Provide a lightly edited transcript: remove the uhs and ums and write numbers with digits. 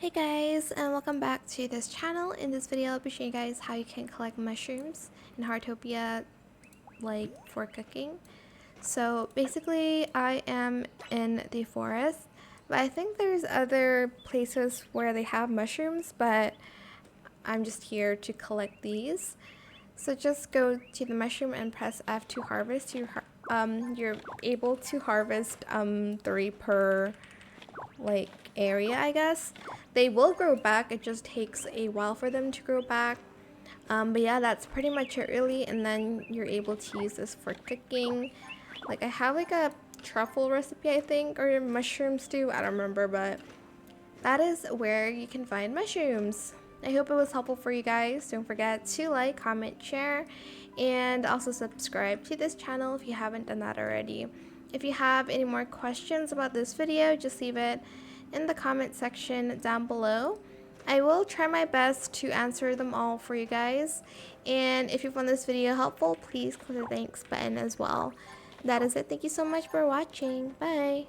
Hey guys, and welcome back to this channel. In this video, I'll be showing you guys how you can collect mushrooms in Heartopia, like for cooking. So basically, I am in the forest, but I think there's other places where they have mushrooms, but I'm just here to collect these. So just go to the mushroom and press F to harvest. You're able to harvest 3 per like area, I guess. They will grow back, it just takes a while for them to grow back. But yeah, that's pretty much it really, and then you're able to use this for cooking. Like I have like a truffle recipe, I think, or mushroom stew, I don't remember, but that is where you can find mushrooms. I hope it was helpful for you guys. Don't forget to like, comment, share, and also subscribe to this channel if you haven't done that already. If you have any more questions about this video, just leave it in the comment section down below. I will try my best to answer them all for you guys. And if you found this video helpful, please click the thanks button as well. That is it. Thank you so much for watching. Bye.